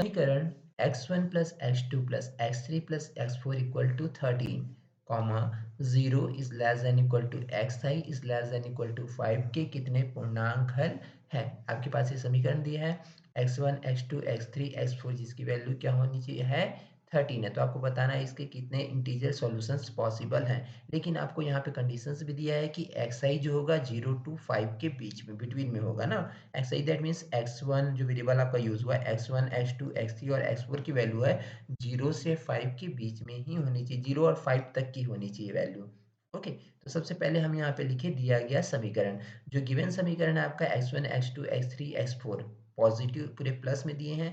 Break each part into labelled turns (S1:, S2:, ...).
S1: समीकरण x1 plus x2 plus x3 plus x4 equal to 13 comma 0 is less than equal to xi is less than equal to 5 के कितने पूर्णांक हल हैं। आपके पास ये समीकरण दिया है x1 x2 x3 x4 जिसकी वैल्यू क्या होनी चाहिए है 13 है। तो आपको बताना है इसके कितने इंटीजर सॉल्यूशंस पॉसिबल हैं। लेकिन आपको यहाँ पे कंडीशंस भी दिया है कि xi जो होगा 0 to 5 के बीच में बिटवीन में होगा ना। xi दैट मीन्स x1 जो वेरिएबल आपका यूज हुआ है x1 x2 x3 और x4 की वैल्यू है 0 से 5 के बीच में ही होनी चाहिए, 0 और 5 तक की होनी चाहिए वैल्यू। ओके, तो सबसे पहले हम यहाँ पे लिखे दिया गया समीकरण। जो गिवन समीकरण है आपका x1 x2 x3 x4 positive पूरे प्लस में दिए हैं,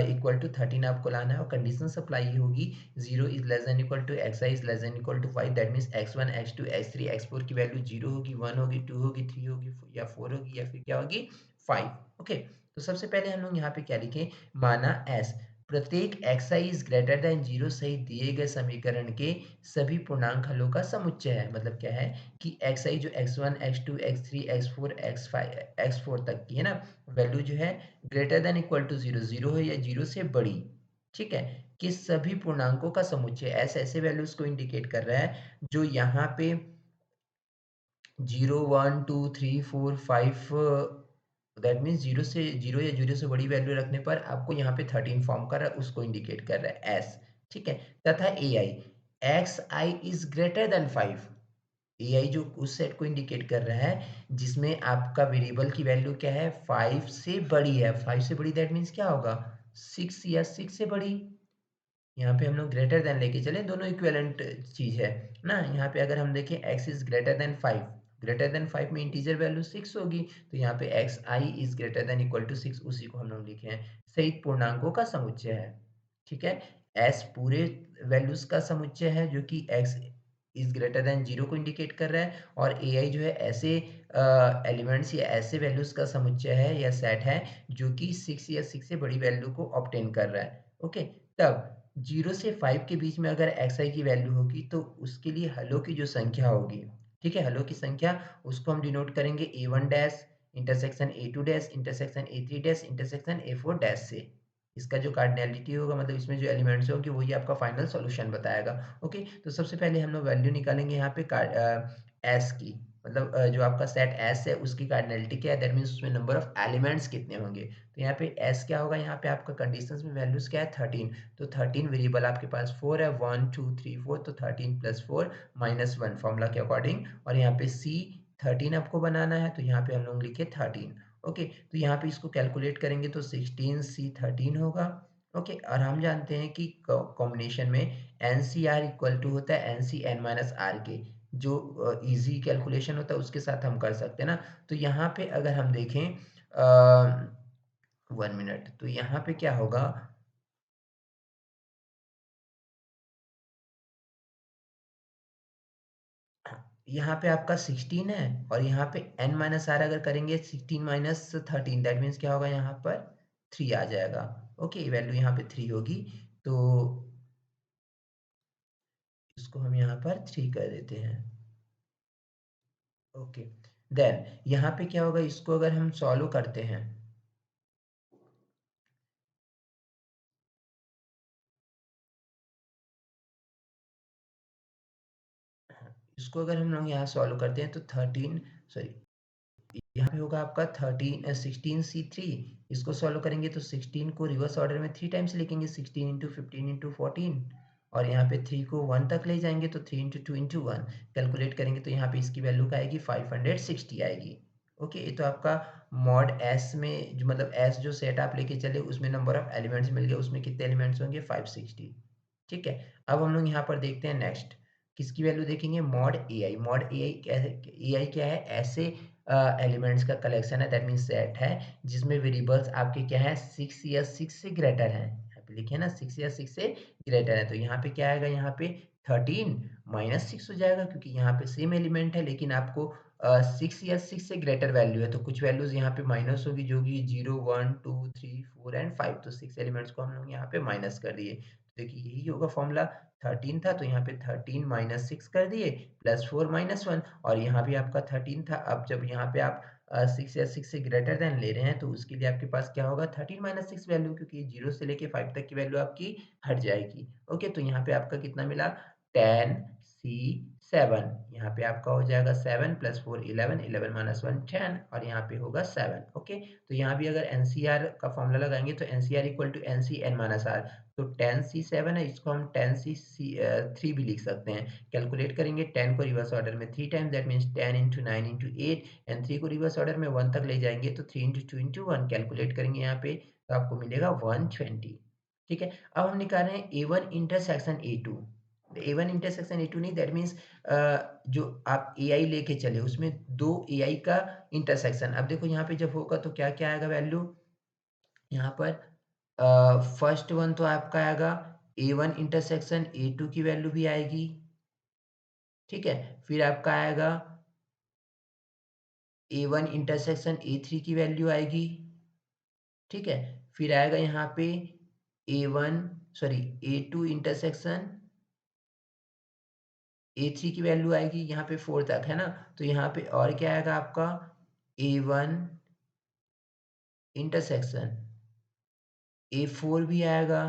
S1: इक्वल टू 13 आपको लाना है और कंडीशन सप्लाई होगी 0 is less than equal to xi is less than equal to 5 that means x1 x2 x3 x4 की वैल्यू 0 होगी 1 होगी 2 होगी 3 होगी या 4 होगी या फिर क्या होगी 5। ओके, तो सबसे पहले हम लोग यहाँ पे क्या लिखें, माना s प्रत्येक xi इज ग्रेटर देन 0 सहित दिए गए समीकरण के सभी पूर्णांक हलों का समुच्चय है। मतलब क्या है कि xi जो x1 x2 x3 x4 x5 x4 तक की है ना वैल्यू जो है ग्रेटर देन इक्वल टू 0 0 है या 0 से बड़ी, ठीक है, कि सभी पूर्णांकों का समुच्चय s ऐसे वैल्यूज को इंडिकेट कर रहा है जो यहाँ पे 0 1 2 3 4 5 दैट मीन्स 0 से 0 या 0 से बड़ी वैल्यू रखने पर आपको यहाँ पे 13 फॉर्म कर रहा है उसको इंडिकेट कर रहा है एस, ठीक है। तथा a i x i is greater than 5, a i जो उस सेट को इंडिकेट कर रहा है जिसमें आपका वेरिएबल की वैल्यू क्या है 5 से बड़ी है। 5 से बड़ी दैट मीन्स क्या होगा 6 या 6 से बड़ी। यहाँ पे हम लोग ग्रेटर देन लेके चले, दोनों इक्विवेलेंट चीज है ना। यहाँ पे अगर हम देखें x is greater than 5, greater than 5 में इंटीजर वैल्यू 6 होगी तो यहाँ पे x i is greater than equal to 6 उसी को हम लोग लिखे हैं सहित पूर्णांकों का समुच्चय है, ठीक है। s पूरे वैल्यूज का समुच्चय है जो कि x इज ग्रेटर देन 0 को इंडिकेट कर रहा है और ए आई जो है ऐसे एलिमेंट्स या ऐसे वैल्यूज का समुच्चय है या सेट है जो कि 6 या 6 से बड़ी वैल्यू को ऑब्टेन कर रहा है। ओके, तब 0 से 5 के बीच में अगर xi की वैल्यू होगी तो उसके लिए हलों की जो संख्या होगी, ठीक है, हलों की संख्या उसको हम डिनोट करेंगे a1 dash intersection a2 dash intersection a3 dash intersection a4 dash से। इसका जो कार्डिनैलिटी होगा मतलब इसमें जो एलिमेंट्स होंगे वही आपका फाइनल सॉल्यूशन बताएगा। ओके, तो सबसे पहले हम लोग वैल्यू निकालेंगे यहाँ पे एस की, मतलब जो आपका सेट एस है उसकी कार्डिनैलिटी क्या है दैट मीन्स उसमें नंबर ऑफ एलिमेंट्स कितने होंगे। तो यहाँ पे एस क्या होगा, यहाँ पे आपका कंडीशंस में वैल्यूज क्या है 13, तो 13 वेरिएबल आपके पास 4 है 1 2 3 4 तो 13 प्लस 4 माइनस 1 फॉर्मूला के अकॉर्डिंग। और यहाँ पे सी 13 आपको बनाना है तो यहाँ पे हम लोग लिखे 13। ओके, तो यहाँ पे इसको कैलकुलेट करेंगे तो 16 सी 13 होगा। ओके, और हम जानते हैं कि कॉम्बिनेशन में n c r equal to होता है n c n minus r के, जो इजी कैलकुलेशन होता है उसके साथ हम कर सकते हैं ना। तो यहाँ पे अगर हम देखें 1 मिनट, तो यहाँ पे क्या होगा, यहाँ पे आपका 16 है और यहाँ पे n माइनस आर अगर करेंगे 16 माइनस 13 दैट मीन्स क्या होगा यहाँ पर 3 आ जाएगा। ओके, वैल्यू यहाँ पे 3 होगी तो इसको हम यहाँ पर 3 कर देते हैं। ओके, देन यहाँ पे क्या होगा, इसको अगर हम सॉल्व करते हैं, इसको अगर हम लोग यहाँ सॉल्व करते हैं तो 13 सॉरी यहाँ पे होगा आपका 16 C3, इसको सॉल्व करेंगे तो 16 को रिवर्स ऑर्डर में 3 टाइम्स लिखेंगे 16 इंटू 15 इंटू 14 और यहाँ पे 3 को 1 तक ले जाएंगे तो 3 इंटू 2 इंटू 1 कैलकुलेट करेंगे तो यहाँ पे इसकी वैल्यू का आएगी 560 आएगी। ओके, ये तो आपका मॉड एस में जो मतलब एस जो सेट आप लेके चले उसमें नंबर ऑफ एलिमेंट्स मिल गए, उसमें कितने एलिमेंट्स होंगे 560, ठीक है। अब हम लोग यहाँ पर देखते हैं नेक्स्ट किसकी वैल्यू देखेंगे, मॉड ए आई। मॉड ए आई क्या है, ए आई क्या है, ऐसे एलिमेंट्स का कलेक्शन है दैट मीन्स सेट है जिसमें वेरिएबल्स आपके क्या है 6 या 6 से ग्रेटर हैं। यहाँ पे लिखे ना 6 या 6 से ग्रेटर है तो यहाँ पे क्या आएगा, यहाँ पे 13 माइनस 6 हो जाएगा क्योंकि यहाँ पे सेम एलिमेंट है लेकिन आपको 6 या 6 से ग्रेटर वैल्यू है तो कुछ वैल्यूज यहाँ पे माइनस होगी जो कि 0 1 2 3 4 एंड 5, तो 6 एलिमेंट्स को हम लोग यहाँ पे माइनस कर दिए। तो देखिए यही होगा फॉर्मूला, 13 था तो यहाँ पे 13 माइनस 6 कर दिए प्लस 4 माइनस 1 और यहाँ भी आपका 13 था। अब जब यहाँ पे आप 6 या 6 से ग्रेटर देन ले रहे हैं तो उसके लिए आपके पास क्या होगा 13 माइनस 6 वैल्यू, क्योंकि 0 से लेके 5 तक की वैल्यू आपकी हट जाएगी। ओके, तो यहाँ पे आपका कितना मिला 10C7, यहाँ पे आपका हो जाएगा 7 + 4 11, 11 - 1 10 और यहाँ पे होगा 7। ओके, तो यहाँ भी अगर एनसीआर का फॉर्मूला लगाएंगे तो NCR equal to NC n minus r, तो 10C7 है, इसको हम 10C3 भी लिख सकते हैं। कैलकुलेट करेंगे 10 को रिवर्स ऑर्डर में 3 टाइम्स, दैट मीन्स 10 × 9 × 8 एंड 3 को रिवर्स ऑर्डर में 1 तक ले जाएंगे तो 3 × 2 × 1 कैलकुलेट करेंगे यहाँ पे तो आपको मिलेगा 120। ठीक है, अब हम निकाल रहे हैं A1 intersection A2। A1 intersection A2 नहीं, दैट मीन्स जो आप AI लेके चले उसमें दो AI का इंटरसेक्शन। अब देखो यहाँ पे जब होगा तो क्या क्या आएगा वैल्यू, यहाँ पर फर्स्ट वन तो आपका आएगा A1 इंटरसेक्शन A2 की वैल्यू भी आएगी। ठीक है, फिर आपका आएगा A1 इंटरसेक्शन A3 की वैल्यू आएगी। ठीक है, फिर आएगा यहाँ पे A1 sorry A2 intersection A3 की वैल्यू आएगी, यहाँ पे 4 तक है ना, तो यहाँ पे और क्या आएगा आपका A1 इंटरसेक्शन A4 भी आएगा।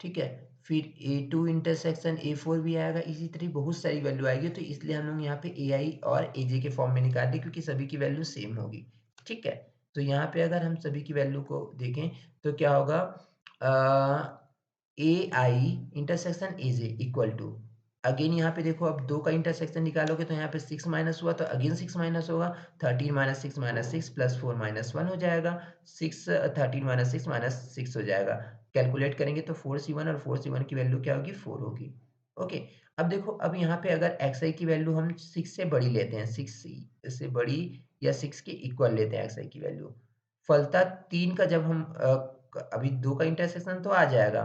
S1: ठीक है, फिर A2 इंटरसेक्शन A4 भी आएगा, इसी तरह बहुत सारी वैल्यू आएगी, तो इसलिए हम लोग यहाँ पे AI और AJ के फॉर्म में निकाल दें क्योंकि सभी की वैल्यू सेम होगी। ठीक है, तो यहाँ पे अगर हम सभी की वैल्यू को देखें तो क्या होगा AI intersection AJ equal to, again यहाँ पे देखो अब दो का इंटरसेक्शन निकालोगे तो यहाँ पे 6 माइनस हुआ तो अगेन 6 माइनस होगा, 13 - 6 - 6 + 4 - 1 हो जाएगा, 6 13 - 6 - 6 हो जाएगा। कैलकुलेट करेंगे तो 4C1 और 4C1 की वैल्यू क्या होगी 4 होगी। ओके, अब देखो अब यहाँ पे अगर xi की वैल्यू हम 6 से बड़ी लेते हैं, 6 से बड़ी या 6 के इक्वल लेते हैं xi की वैल्यू, फलतः 3 का जब हम अभी 2 का इंटरसेक्शन तो आ जाएगा।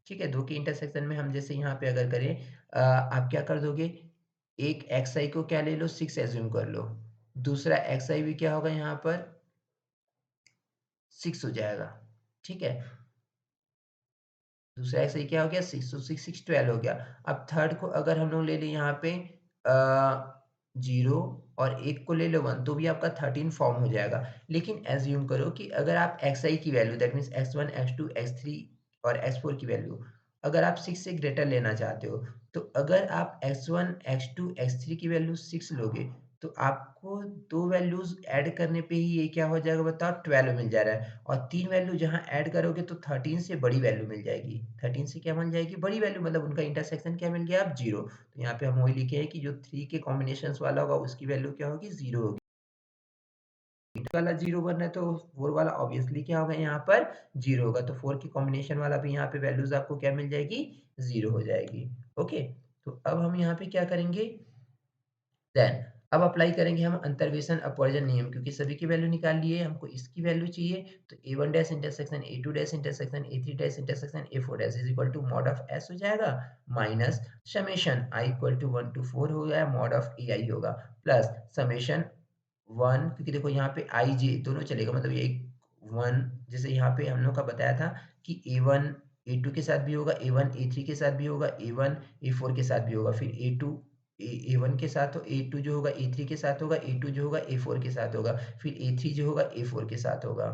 S1: ठीक है, 2 के इंटरसेक्शन में हम जैसे यहाँ पे अगर करें आप क्या कर दोगे, एक xi को क्या ले लो 6 एज्यूम कर लो, दूसरा xi भी क्या होगा यहाँ पर 6 हो जाएगा। ठीक है, दूसरा एक्स क्या हो गया 6, तो 6 6 12 हो गया। अब थर्ड को अगर हम लोग ले लें यहाँ पे 0 और एक को ले लो 1 तो भी आपका 13 फॉर्म हो जाएगा। लेकिन एज्यूम करो कि अगर आप xi की value that means x1 x2 x3 और x4 की वैल्यू अगर आप 6 से ग्रेटर लेना चाहते हो, तो अगर आप x1 x2 x3 की वैल्यू 6 लोगे तो आपको दो वैल्यूज ऐड करने पे ही ये क्या हो जाएगा बताओ 12 मिल जा रहा है, और 3 वैल्यू जहाँ ऐड करोगे तो 13 से बड़ी वैल्यू मिल जाएगी। 13 से क्या मिल जाएगी बड़ी वैल्यू, मतलब उनका इंटरसेक्शन क्या मिल गया अब 0। तो यहाँ पे हम वही लिखे हैं कि जो 3 के कॉम्बिनेशंस वाला होगा उसकी वैल्यू क्या होगी 0 होगी। वाला 0 बनना है तो 4 वाला ऑब्वियसली क्या होगा यहाँ पर 0 होगा, तो 4 की कॉम्बिनेशन वाला भी यहाँ पे वैल्यूज आपको क्या मिल जाएगी 0 हो जाएगी। ओके, तो अब हम यहाँ पे क्या करेंगे देन अब अप्लाई करेंगे हम अंतर्वेशन अपवर्जन नियम, क्योंकि सभी की वैल्यू निकाल लिए, हमको इसकी वैल्यू चाहिए, तो A1 dash intersection A2 dash intersection A3 dash intersection A4 dash is equal to mod of S हो जाएगा minus summation I equal to 1 to 4 हो गया, मॉड ऑफ AI होगा प्लस समेशन 1, क्योंकि देखो यहाँ पे I J दोनों चलेगा, मतलब ये 1 जैसे यहाँ पे हम लोग का बताया था कि A1 A2 के साथ भी होगा, A1 A3 के साथ भी होगा, A1 A4 के साथ भी होगा, फिर A2 A1 के साथ हो, A2 जो होगा A3 के साथ होगा, A2 जो होगा A4 के साथ होगा, फिर A3 जो होगा A4 के साथ होगा।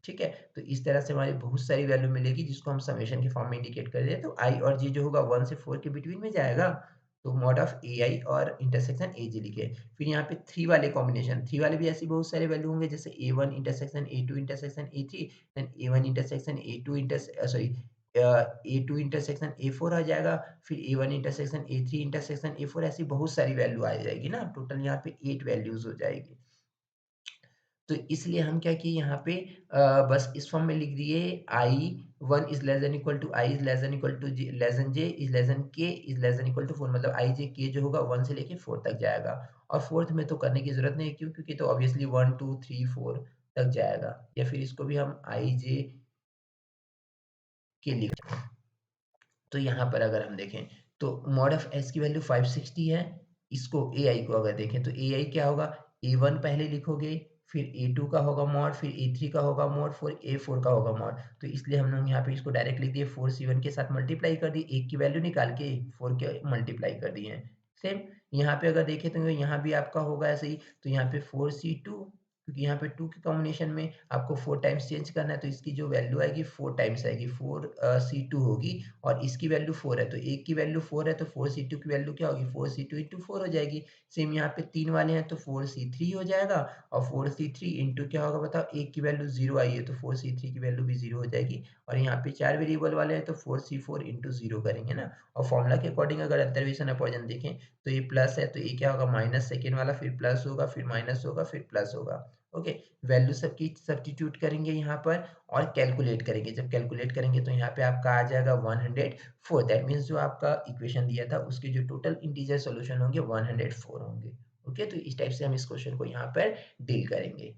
S1: ठीक है, तो इस तरह से हमारी बहुत सारी वैल्यू मिलेगी जिसको हम समेशन के फॉर्म में इंडिकेट कर दें, तो I और J जो होगा 1 से 4 के बिटवीन में जाएगा, तो मॉड ऑफ AI और इंटरसेक्शन AJ लिखे। फिर यहाँ पे 3 वाले कॉम्बिनेशन, 3 वाले भी ऐसी बहुत सारे वैल्यू होंगे जैसे A1 intersection A2 intersection A3 then A1 intersection A2 sorry A2 intersection A4 आ जाएगा, फिर A1 intersection A3 intersection A4, ऐसी बहुत सारी वैल्यू आ जाएगी ना, टोटल यहाँ पे 8 वैल्यूज हो जाएगी। तो इसलिए हम क्या किए यहाँ पे बस इस फॉर्म में लिख दिए I1 is less than equal to I is less than equal to less than J is less than K is less than equal to 4, मतलब I J K जो होगा 1 से लेके 4 तक जाएगा, और फोर्थ में तो करने की जरूरत नहीं है, क्यों, क्योंकि तो ऑब्वियसली 1 2 3 4 तक जाएगा, या फिर इसको भी हम I J K लिख, तो यहाँ पर अगर हम देखें तो मॉड ऑफ एस की वैल्यू 560 है, इसको AI को अगर देखें तो AI क्या होगा A1 पहले लिखोगे, फिर A2 का होगा मॉड, फिर A3 का होगा मॉड, फिर A4 का होगा मॉड, तो इसलिए हम लोग यहाँ पे इसको डायरेक्ट लिख दिए 4C1 के साथ मल्टीप्लाई कर दिए, एक की वैल्यू निकाल के 4 के मल्टीप्लाई कर दिए। सेम यहाँ पे अगर देखें तो यहाँ भी आपका होगा ऐसे ही, तो यहाँ पे 4C2 क्योंकि यहाँ पे 2 के कॉम्बिनेशन में आपको 4 टाइम्स चेंज करना है, तो इसकी जो वैल्यू आएगी 4 टाइम्स आएगी, 4 C2 होगी और इसकी वैल्यू 4 है, तो एक की वैल्यू 4 है, तो 4 C2 की वैल्यू क्या होगी? 4 C2 इंटू 4 हो जाएगी। सेम यहाँ पे 3 वाले हैं, तो 4 C3 हो जाएगा और 4 C3 इंटू क्या होगा बताओ? एक की वैल्यू 0 आई है, तो 4 C3 की वैल्यू भी 0 हो जाएगी और यहाँ पे 4 वेरिएबल वाले हैं, तो 4 C4 इंटू 0 करेंगे ना और फॉर्मूला के अकॉर्डिंग अगर अंतर्वेशन अपवर्जन देखें, तो ये प्लस है, तो ये क्या होगा? माइनस सेकंड वाला, फिर प्लस होगा, फिर माइनस होगा, फिर प्लस होगा। ओके, वैल्यू सबकी सब्स्टिट्यूट करेंगे यहाँ पर और कैलकुलेट करेंगे। जब कैलकुलेट करेंगे तो यहाँ पे आपका आ जाएगा 104, दैट मीन्स जो आपका इक्वेशन दिया था उसके जो टोटल इंटीजर सॉल्यूशन होंगे 104 होंगे। ओके, तो इस टाइप से हम इस क्वेश्चन को यहाँ पर डील करेंगे।